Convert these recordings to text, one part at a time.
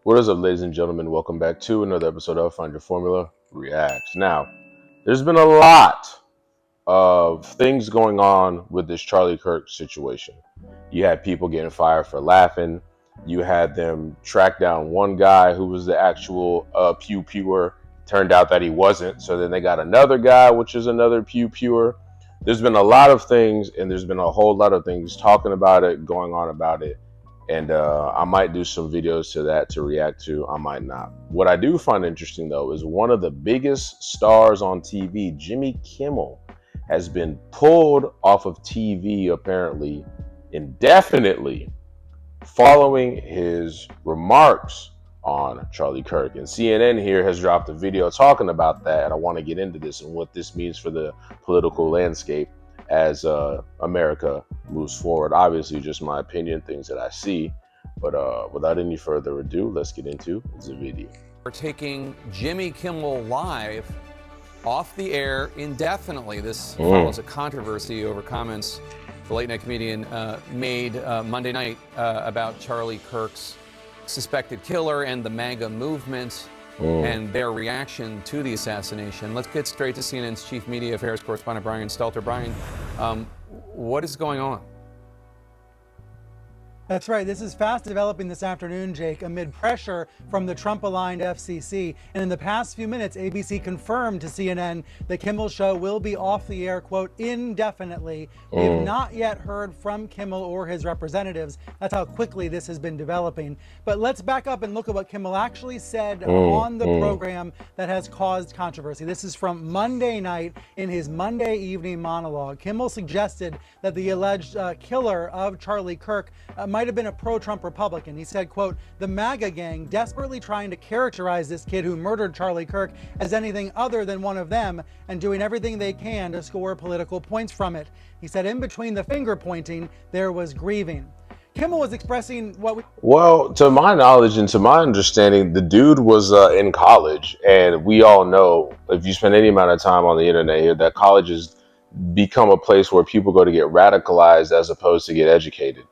What is up, ladies and gentlemen? Welcome back to another episode of Find Your Formula Reacts. Now, there's been a lot of things going on with this Charlie Kirk situation. You had people getting fired for laughing. You had them track down one guy who was the actual pew pewer. Turned out that he wasn't. So then they got another guy, which is another pew pewer. There's been a lot of things, and there's been a whole lot of things talking about it, going on about it. And I might do some videos to that to react to. I might not. What I do find interesting, though, is one of the biggest stars on TV, Jimmy Kimmel, has been pulled off of TV, apparently, indefinitely, following his remarks on Charlie Kirk. And CNN here has dropped a video talking about that. And I want to get into this and what this means for the political landscape as America moves forward. Obviously, just my opinion, things that I see. But without any further ado, let's get into the video. We're taking Jimmy Kimmel live off the air indefinitely. This follows a controversy over comments the late-night comedian made Monday night about Charlie Kirk's suspected killer and the MAGA movement and their reaction to the assassination. Let's get straight to CNN's chief media affairs correspondent, Brian Stelter. Brian, what is going on? That's right. This is fast developing this afternoon, Jake, amid pressure from the Trump-aligned FCC. And in the past few minutes, ABC confirmed to CNN the Kimmel show will be off the air, quote, indefinitely. We have not yet heard from Kimmel or his representatives. That's how quickly this has been developing. But let's back up and look at what Kimmel actually said on the program that has caused controversy. This is from Monday night in his Monday evening monologue. Kimmel suggested that the alleged killer of Charlie Kirk might have been a pro-Trump Republican. He said, quote, the MAGA gang desperately trying to characterize this kid who murdered Charlie Kirk as anything other than one of them and doing everything they can to score political points from it. He said in between the finger pointing, there was grieving. Kimmel was expressing Well, to my knowledge and to my understanding, the dude was in college, and we all know, if you spend any amount of time on the internet here, that college has become a place where people go to get radicalized as opposed to get educated.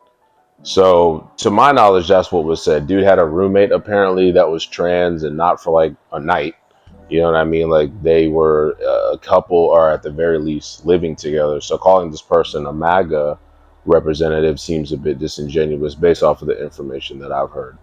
So, to my knowledge, that's what was said. Dude had a roommate, apparently, that was trans, and not for like a night. You know what I mean? Like, they were a couple, or at the very least, living together. So, calling this person a MAGA representative seems a bit disingenuous based off of the information that I've heard.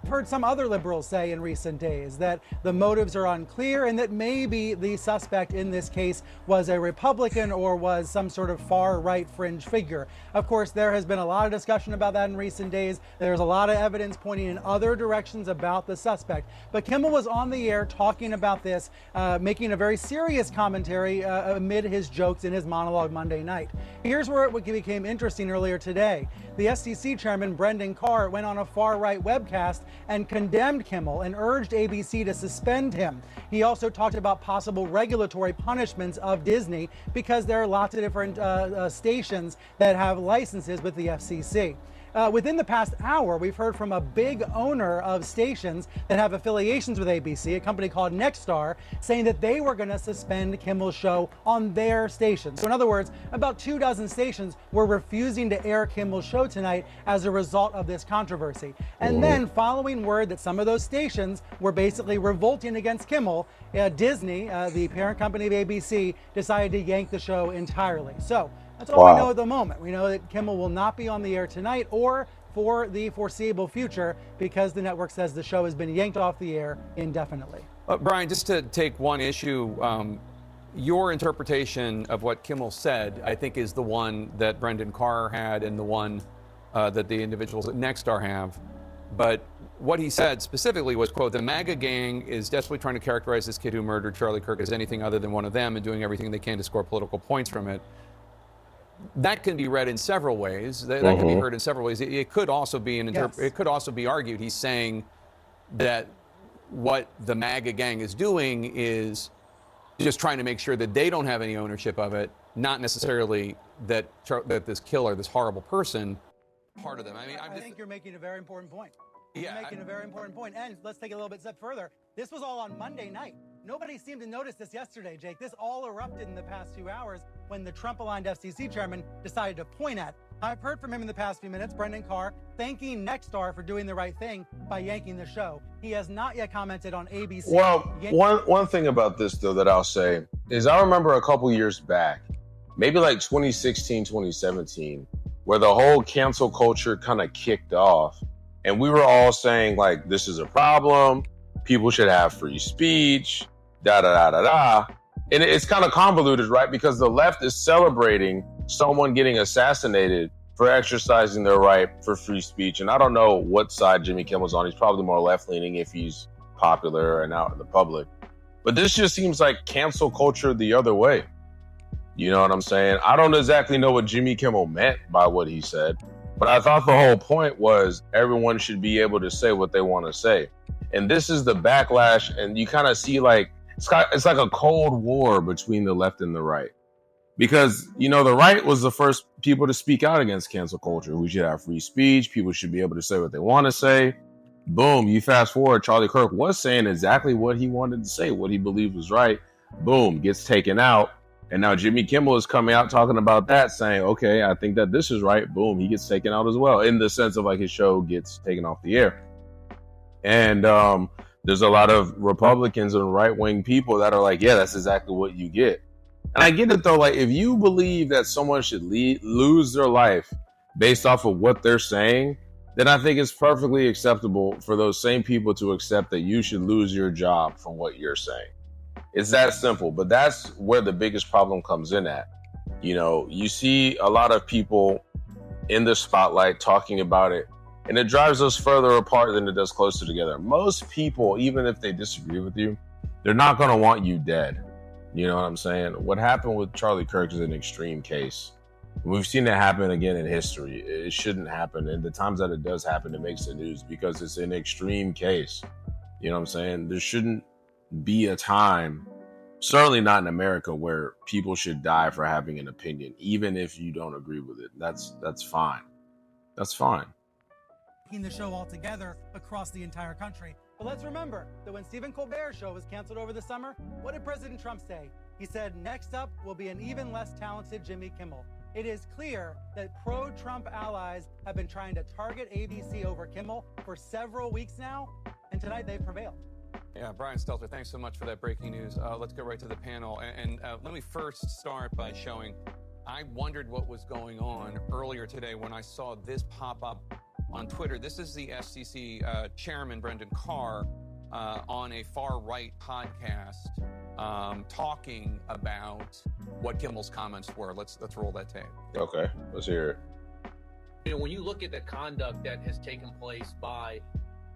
I've heard some other liberals say in recent days that the motives are unclear and that maybe the suspect in this case was a Republican or was some sort of far-right fringe figure. Of course, there has been a lot of discussion about that in recent days. There's a lot of evidence pointing in other directions about the suspect. But Kimmel was on the air talking about this, making a very serious commentary amid his jokes in his monologue Monday night. Here's where it became interesting earlier today. The SEC chairman, Brendan Carr, went on a far-right webcast and condemned Kimmel and urged ABC to suspend him. He also talked about possible regulatory punishments of Disney because there are lots of different stations that have licenses with the FCC. Within the past hour, we've heard from a big owner of stations that have affiliations with ABC, a company called Nexstar, saying that they were going to suspend Kimmel's show on their station. So in other words, about 24 stations were refusing to air Kimmel's show tonight as a result of this controversy. And then following word that some of those stations were basically revolting against Kimmel, Disney, the parent company of ABC, decided to yank the show entirely. So that's all we know at the moment. We know that Kimmel will not be on the air tonight or for the foreseeable future because the network says the show has been yanked off the air indefinitely. Brian, just to take one issue, your interpretation of what Kimmel said, I think, is the one that Brendan Carr had and the one that the individuals at Nexstar have. But what he said specifically was, quote, the MAGA gang is desperately trying to characterize this kid who murdered Charlie Kirk as anything other than one of them and doing everything they can to score political points from it. That can be read in several ways. That can be heard in several ways. It could also be it could also be argued he's saying that what the MAGA gang is doing is just trying to make sure that they don't have any ownership of it, not necessarily that this killer, this horrible person, part of them. I mean, I think you're making a very important point. Yeah, You're making a very important point. And let's take it a little bit step further. This was all on Monday night. Nobody seemed to notice this yesterday, Jake. This all erupted in the past 2 hours when the Trump-aligned FCC chairman decided to point at I've heard from him in the past few minutes, Brendan Carr, thanking Nexstar for doing the right thing by yanking the show. He has not yet commented on ABC. Well, one thing about this, though, that I'll say is I remember a couple years back, maybe like 2016, 2017, where the whole cancel culture kind of kicked off. And we were all saying, like, this is a problem. People should have free speech, da da da da da. And it's kind of convoluted, right? Because the left is celebrating someone getting assassinated for exercising their right for free speech. And I don't know what side Jimmy Kimmel's on. He's probably more left-leaning if he's popular and out in the public. But this just seems like cancel culture the other way. You know what I'm saying? I don't exactly know what Jimmy Kimmel meant by what he said, but I thought the whole point was everyone should be able to say what they want to say. And this is the backlash, and you kind of see like, it's like a cold war between the left and the right. Because, you know, the right was the first people to speak out against cancel culture. We should have free speech. People should be able to say what they want to say. Boom, you fast forward, Charlie Kirk was saying exactly what he wanted to say, what he believed was right. Boom, gets taken out. And now Jimmy Kimmel is coming out talking about that, saying, okay, I think that this is right. Boom, he gets taken out as well, in the sense of like his show gets taken off the air. And there's a lot of Republicans and right-wing people that are like, yeah, that's exactly what you get. And I get it, though. Like, if you believe that someone should lose their life based off of what they're saying, then I think it's perfectly acceptable for those same people to accept that you should lose your job from what you're saying. It's that simple. But that's where the biggest problem comes in at. You know, you see a lot of people in the spotlight talking about it, and it drives us further apart than it does closer together. Most people, even if they disagree with you, they're not going to want you dead. You know what I'm saying? What happened with Charlie Kirk is an extreme case. We've seen it happen again in history. It shouldn't happen. And the times that it does happen, it makes the news because it's an extreme case. You know what I'm saying? There shouldn't be a time, certainly not in America, where people should die for having an opinion, even if you don't agree with it. That's fine. That's fine. The show altogether across the entire country. But let's remember that when Stephen Colbert's show was canceled over the summer, what did President Trump say? He said, next up will be an even less talented Jimmy Kimmel. It is clear that pro-Trump allies have been trying to target ABC over Kimmel for several weeks now, and tonight they've prevailed. Yeah, Brian Stelter, thanks so much for that breaking news. Let's go right to the panel. And let me first start by showing, I wondered what was going on earlier today when I saw this pop up on Twitter. This is the FCC chairman, Brendan Carr, on a far-right podcast talking about what Kimmel's comments were. Let's roll that tape. Okay, let's hear it. You know, when you look at the conduct that has taken place by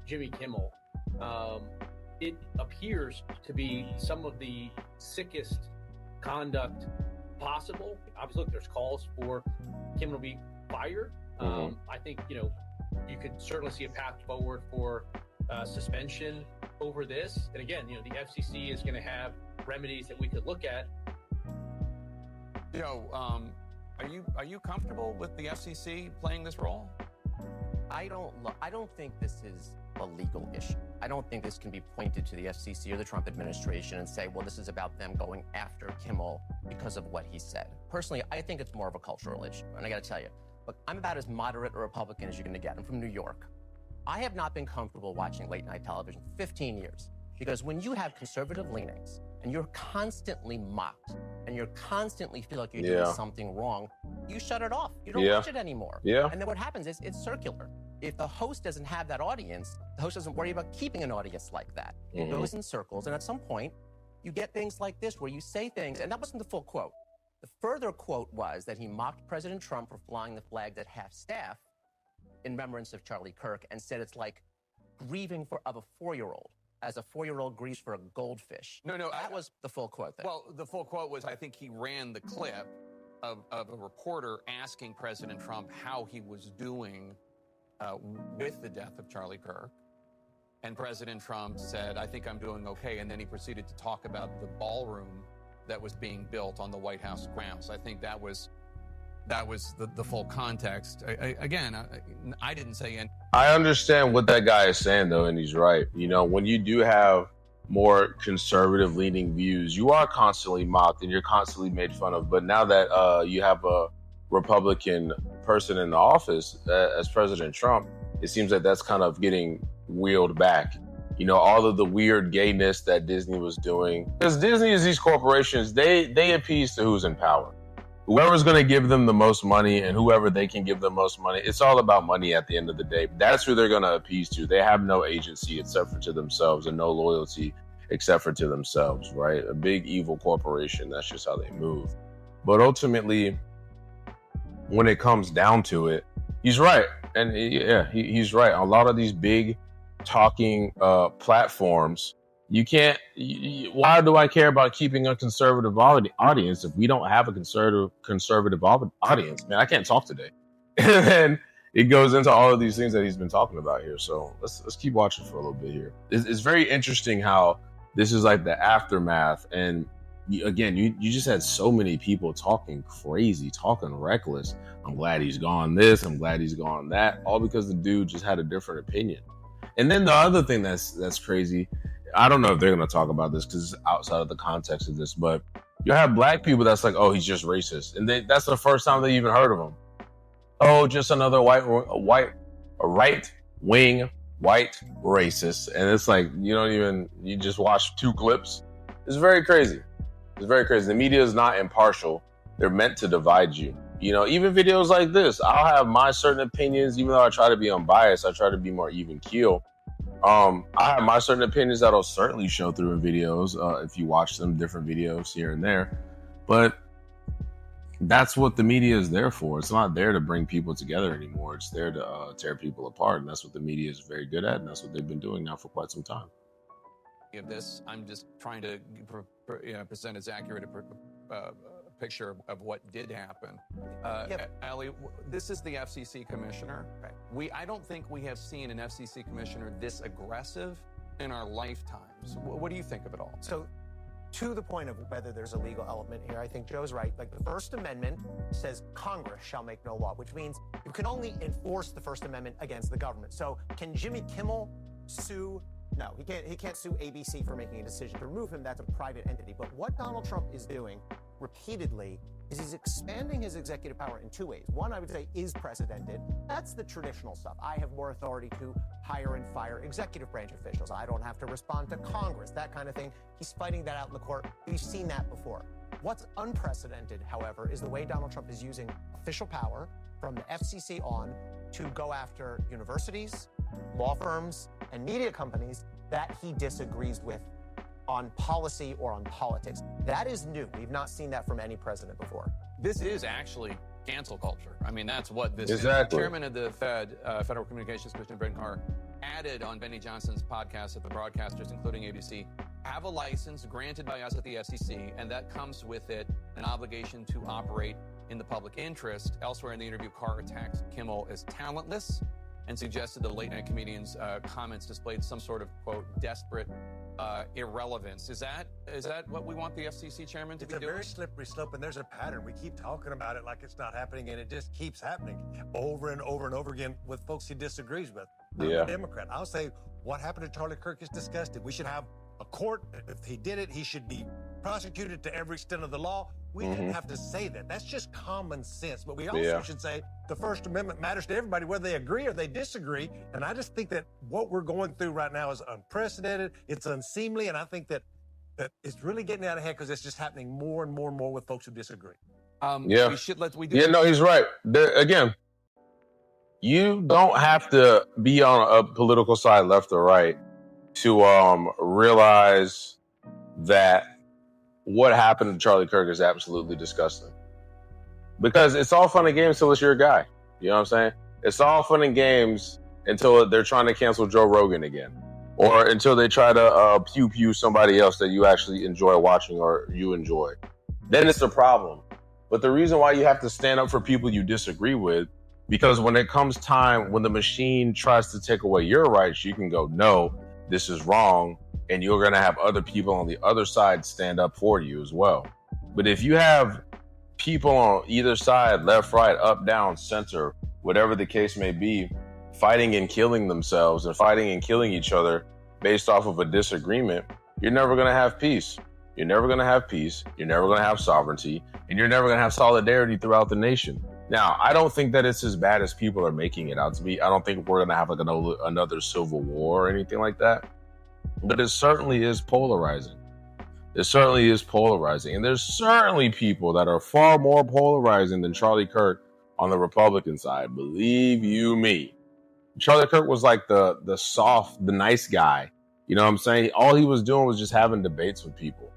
Jimmy Kimmel, it appears to be some of the sickest conduct possible. Obviously, there's calls for Kimmel to be fired. I think, you know, you could certainly see a path forward for suspension over this. And again, you know, the FCC is going to have remedies that we could look at. Joe, are you comfortable with the FCC playing this role? I don't think this is a legal issue. I don't think this can be pointed to the FCC or the Trump administration and say, well, this is about them going after Kimmel because of what he said. Personally, I think it's more of a cultural issue. And I got to tell you, look, I'm about as moderate a Republican as you're going to get. I'm from New York. I have not been comfortable watching late night television for 15 years because when you have conservative leanings and you're constantly mocked and you're constantly feel like you're doing something wrong, you shut it off. You don't watch it anymore. And then what happens is it's circular. If the host doesn't have that audience, the host doesn't worry about keeping an audience like that. It goes in circles. And at some point, you get things like this where you say things, and that wasn't the full quote. The further quote was that he mocked President Trump for flying the flag at half-staff in remembrance of Charlie Kirk and said it's like grieving of a 4-year-old, as a 4-year-old grieves for a goldfish. No, that was the full quote there. Well, the full quote was, I think he ran the clip of a reporter asking President Trump how he was doing with the death of Charlie Kirk. And President Trump said, I think I'm doing okay. And then he proceeded to talk about the ballroom that was being built on the White House grounds. I think that was the full context. I didn't say anything. I understand what that guy is saying, though, and he's right. You know, when you do have more conservative leaning views, you are constantly mocked and you're constantly made fun of. But now that you have a Republican person in the office as President Trump, it seems like that's kind of getting wheeled back. You know, all of the weird gayness that Disney was doing. Because Disney is these corporations, they appease to who's in power. Whoever's going to give them the most money and whoever they can give the most money, it's all about money at the end of the day. That's who they're going to appease to. They have no agency except for to themselves and no loyalty except for to themselves, right? A big evil corporation. That's just how they move. But ultimately, when it comes down to it, he's right. And he's right. A lot of these big talking platforms, you can't. Why do I care about keeping a conservative audience if we don't have a conservative audience? Man, I can't talk today. And then it goes into all of these things that he's been talking about here. So let's keep watching for a little bit here. It's very interesting how this is like the aftermath. And again, you just had so many people talking crazy, talking reckless. I'm glad he's gone this. I'm glad he's gone that. All because the dude just had a different opinion. And then the other thing that's crazy, I don't know if they're going to talk about this because it's outside of the context of this, but you have black people that's like, oh, he's just racist. And that's the first time they even heard of him. Oh, just another right-wing white racist. And it's like, you just watch 2 clips. It's very crazy. It's very crazy. The media is not impartial. They're meant to divide you. Even videos like this, I'll have my certain opinions, even though I try to be unbiased. I try to be more even keel. I have my certain opinions that'll certainly show through in videos if you watch them, different videos here and there. But that's what the media is there for. It's not there to bring people together anymore. It's there to tear people apart. And that's what the media is very good at. And that's what they've been doing now for quite some time. Of this, I'm just trying to present as accurate a picture of what did happen. Ali, this is the FCC commissioner. Right. I don't think we have seen an FCC commissioner this aggressive in our lifetimes. What do you think of it all? So, to the point of whether there's a legal element here, I think Joe's right. Like, the First Amendment says Congress shall make no law, which means you can only enforce the First Amendment against the government. So can Jimmy Kimmel sue? No, he can't sue ABC for making a decision to remove him. That's a private entity. But what Donald Trump is doing repeatedly is he's expanding his executive power in 2 ways. One, I would say, is precedented. That's the traditional stuff. I have more authority to hire and fire executive branch officials. I don't have to respond to Congress, that kind of thing. He's fighting that out in the court. We've seen that before. What's unprecedented, however, is the way Donald Trump is using official power from the FCC on to go after universities, law firms, and media companies that he disagrees with on policy or on politics. That is new. We've not seen that from any president before. This is actually cancel culture. I mean, that's what this exactly. is. Chairman of the Federal Communications Commission, Brendan Carr, added on Benny Johnson's podcast that the broadcasters, including ABC, have a license granted by us at the FCC, and that comes with it an obligation to operate in the public interest. Elsewhere in the interview, Carr attacks Kimmel as talentless and suggested the late-night comedian's comments displayed some sort of, quote, desperate irrelevance. Is that what we want the FCC chairman to be doing? It's a very slippery slope, and there's a pattern. We keep talking about it like it's not happening, and it just keeps happening over and over and over again with folks he disagrees with. I'm a Democrat. I'll say what happened to Charlie Kirk is disgusting. We should have a court. If he did it, he should be prosecuted to every extent of the law. We didn't have to say that. That's just common sense. But we also should say the First Amendment matters to everybody, whether they agree or they disagree. And I just think that what we're going through right now is unprecedented. It's unseemly. And I think that it's really getting out of hand because it's just happening more and more and more with folks who disagree. He's right. Again, you don't have to be on a political side, left or right, to realize that what happened to Charlie Kirk is absolutely disgusting. Because it's all fun and games until it's your guy. You know what I'm saying? It's all fun and games until they're trying to cancel Joe Rogan again. Or until they try to pew somebody else that you actually enjoy watching or you enjoy. Then it's a problem. But the reason why you have to stand up for people you disagree with, because when it comes time, when the machine tries to take away your rights, you can go, no, this is wrong. And you're going to have other people on the other side stand up for you as well. But if you have people on either side, left, right, up, down, center, whatever the case may be, fighting and killing themselves and fighting and killing each other based off of a disagreement, you're never going to have peace. You're never going to have peace. You're never going to have sovereignty. And you're never going to have solidarity throughout the nation. Now, I don't think that it's as bad as people are making it out to be. I don't think we're gonna have like another civil war or anything like that. But it certainly is polarizing. It certainly is polarizing, and there's certainly people that are far more polarizing than Charlie Kirk on the Republican side. Believe you me. Charlie Kirk was like the soft, the nice guy. You know what I'm saying? All he was doing was just having debates with people.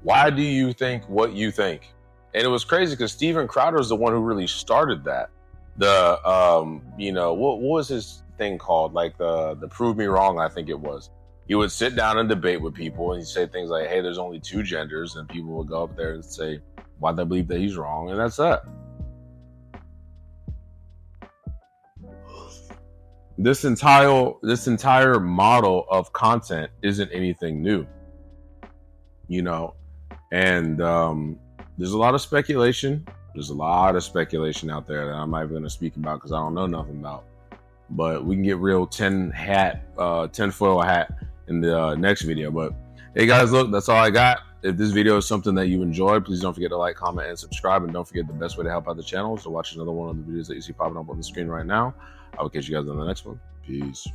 Why do you think what you think? And it was crazy because Steven Crowder is the one who really started that. The you know, what was his thing called? Like the Prove Me Wrong, I think it was. He would sit down and debate with people, and he'd say things like, "Hey, there's only 2 genders," and people would go up there and say why they believe that he's wrong, and that's that. This entire model of content isn't anything new, you know, and there's a lot of speculation. There's a lot of speculation out there that I'm not even going to speak about because I don't know nothing about. But we can get real tinfoil hat in the next video. But hey guys, look, that's all I got. If this video is something that you enjoyed, please don't forget to like, comment, and subscribe. And don't forget the best way to help out the channel is to watch another one of the videos that you see popping up on the screen right now. I will catch you guys on the next one. Peace.